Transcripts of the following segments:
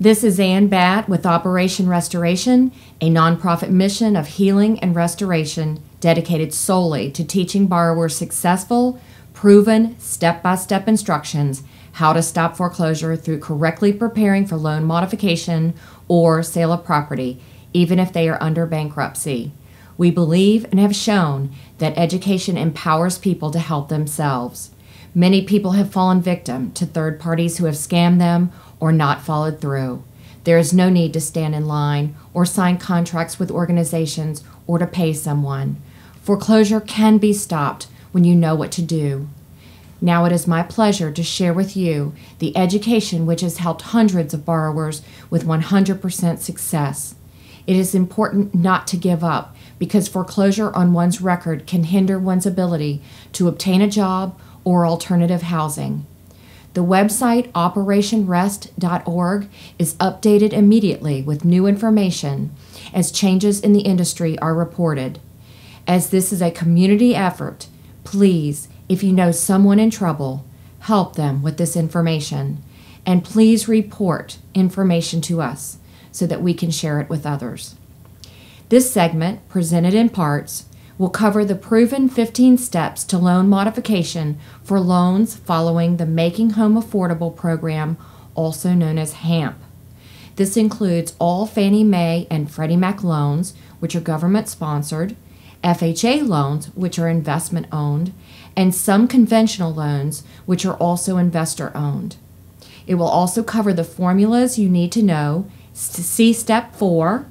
This is Ann Batt with Operation Restoration, a nonprofit mission of healing and restoration dedicated solely to teaching borrowers successful, proven, step-by-step instructions how to stop foreclosure through correctly preparing for loan modification or sale of property, even if they are under bankruptcy. We believe and have shown that education empowers people to help themselves. Many people have fallen victim to third parties who have scammed them or not followed through. There is no need to stand in line or sign contracts with organizations or to pay someone. Foreclosure can be stopped when you know what to do. Now it is my pleasure to share with you the education which has helped hundreds of borrowers with 100% success. It is important not to give up because foreclosure on one's record can hinder one's ability to obtain a job or alternative housing. The website operationrest.org is updated immediately with new information as changes in the industry are reported. As this is a community effort, please, if you know someone in trouble, help them with this information. And please report information to us so that we can share it with others. This segment, presented in parts, will cover the proven 15 steps to loan modification for loans following the Making Home Affordable program, also known as HAMP. This includes all Fannie Mae and Freddie Mac loans, which are government-sponsored, FHA loans, which are investment-owned, and some conventional loans, which are also investor-owned. It will also cover the formulas you need to know, see Step 4,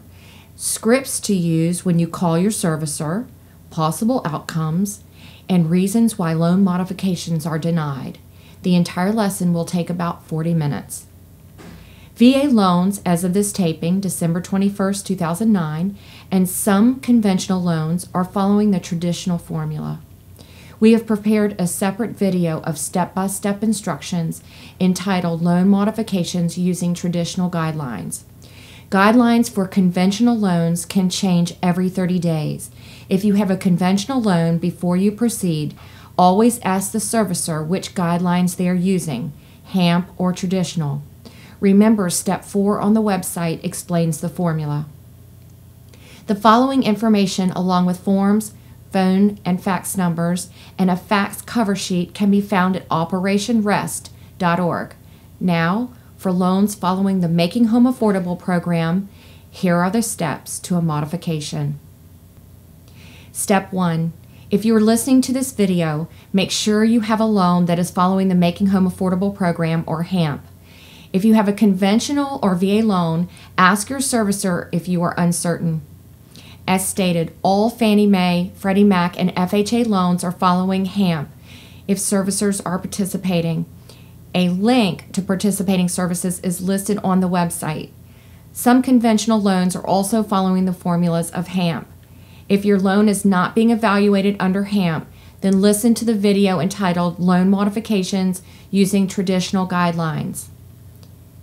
scripts to use when you call your servicer, possible outcomes, and reasons why loan modifications are denied. The entire lesson will take about 40 minutes. VA loans, as of this taping, December 21st, 2009, and some conventional loans are following the traditional formula. We have prepared a separate video of step-by-step instructions entitled Loan Modifications Using Traditional Guidelines. Guidelines for conventional loans can change every 30 days. If you have a conventional loan before you proceed, always ask the servicer which guidelines they are using, HAMP or traditional. Remember, Step 4 on the website explains the formula. The following information, along with forms, phone and fax numbers, and a fax cover sheet can be found at operationrest.org. Now, for loans following the Making Home Affordable program, here are the steps to a modification. Step 1. If you are listening to this video, make sure you have a loan that is following the Making Home Affordable program, or HAMP. If you have a conventional or VA loan, ask your servicer if you are uncertain. As stated, all Fannie Mae, Freddie Mac, and FHA loans are following HAMP if servicers are participating. A link to participating services is listed on the website. Some conventional loans are also following the formulas of HAMP. If your loan is not being evaluated under HAMP, then listen to the video entitled Loan Modifications Using Traditional Guidelines.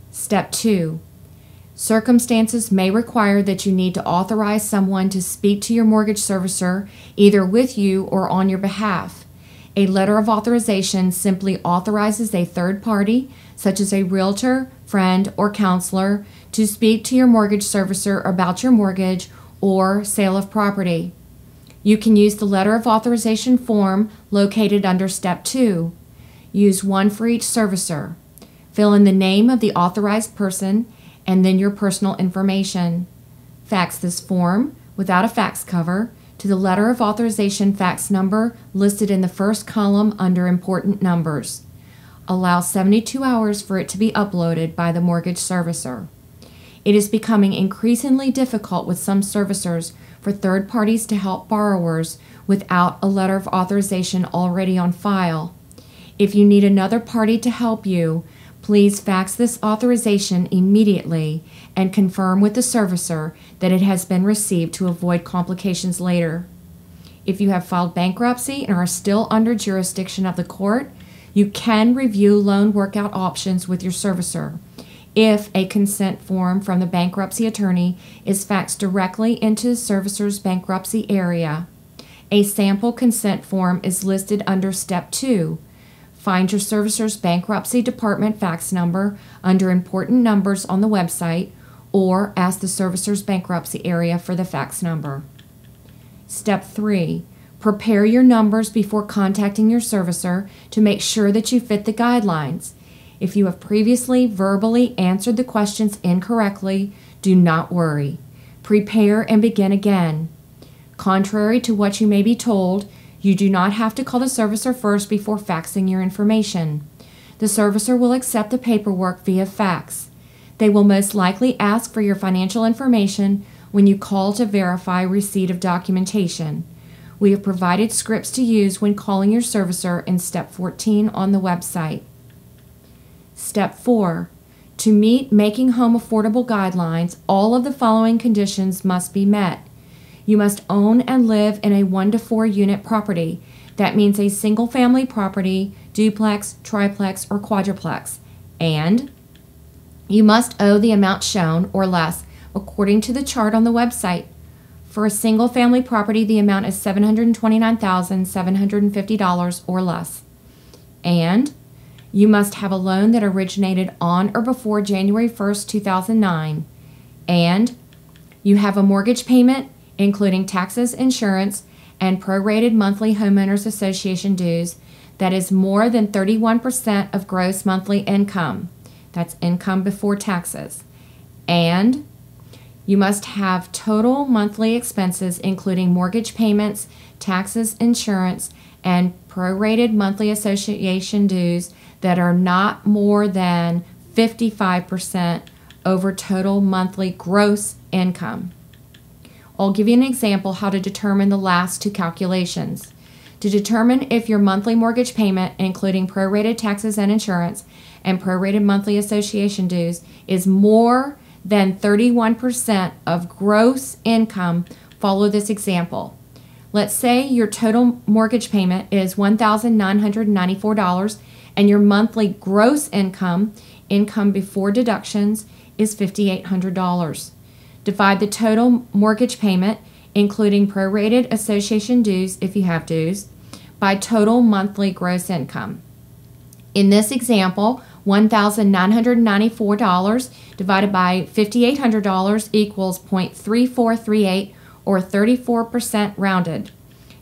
Step 2. Circumstances may require that you need to authorize someone to speak to your mortgage servicer, either with you or on your behalf. A letter of authorization simply authorizes a third party, such as a realtor, friend, or counselor, to speak to your mortgage servicer about your mortgage or sale of property. You can use the letter of authorization form located under Step 2. Use one for each servicer. Fill in the name of the authorized person and then your personal information. Fax this form without a fax cover to the letter of authorization fax number listed in the first column under important numbers. Allow 72 hours for it to be uploaded by the mortgage servicer. It is becoming increasingly difficult with some servicers for third parties to help borrowers without a letter of authorization already on file. If you need another party to help you, please fax this authorization immediately and confirm with the servicer that it has been received to avoid complications later. If you have filed bankruptcy and are still under jurisdiction of the court, you can review loan workout options with your servicer. If a consent form from the bankruptcy attorney is faxed directly into the servicer's bankruptcy area, a sample consent form is listed under Step 2. Find your servicer's bankruptcy department fax number under important numbers on the website, or ask the servicer's bankruptcy area for the fax number. Step 3. Prepare your numbers before contacting your servicer to make sure that you fit the guidelines. If you have previously verbally answered the questions incorrectly, do not worry. Prepare and begin again. Contrary to what you may be told, you do not have to call the servicer first before faxing your information. The servicer will accept the paperwork via fax. They will most likely ask for your financial information when you call to verify receipt of documentation. We have provided scripts to use when calling your servicer in Step 14 on the website. Step 4. To meet Making Home Affordable guidelines, all of the following conditions must be met. You must own and live in a 1 to 4 unit property. That means a single family property, duplex, triplex, or quadruplex. And you must owe the amount shown or less according to the chart on the website. For a single family property, the amount is $729,750 or less. And you must have a loan that originated on or before January 1st, 2009. And you have a mortgage payment, including taxes, insurance, and prorated monthly homeowners association dues that is more than 31% of gross monthly income. That's income before taxes. And you must have total monthly expenses, including mortgage payments, taxes, insurance, and prorated monthly association dues that are not more than 55% over total monthly gross income. I'll give you an example how to determine the last two calculations. To determine if your monthly mortgage payment, including prorated taxes and insurance, and prorated monthly association dues, is more than 31% of gross income, follow this example. Let's say your total mortgage payment is $1,994 and your monthly gross income before deductions, is $5,800. Divide the total mortgage payment, including prorated association dues if you have dues, by total monthly gross income. In this example, $1,994 divided by $5,800 equals 0.3438 or 34% rounded.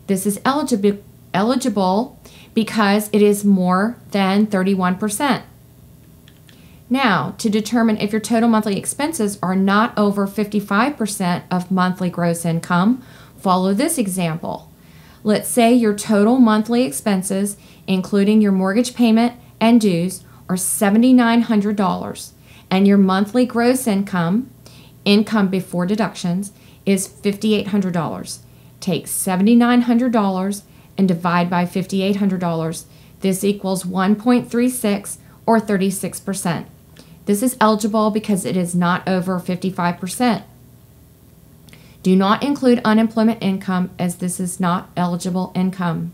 This is eligible because it is more than 31%. Now, to determine if your total monthly expenses are not over 55% of monthly gross income, follow this example. Let's say your total monthly expenses, including your mortgage payment and dues, are $7,900, and your monthly gross income before deductions, is $5,800. Take $7,900 and divide by $5,800. This equals 1.36 or 36%. This is eligible because it is not over 55%. Do not include unemployment income, as this is not eligible income.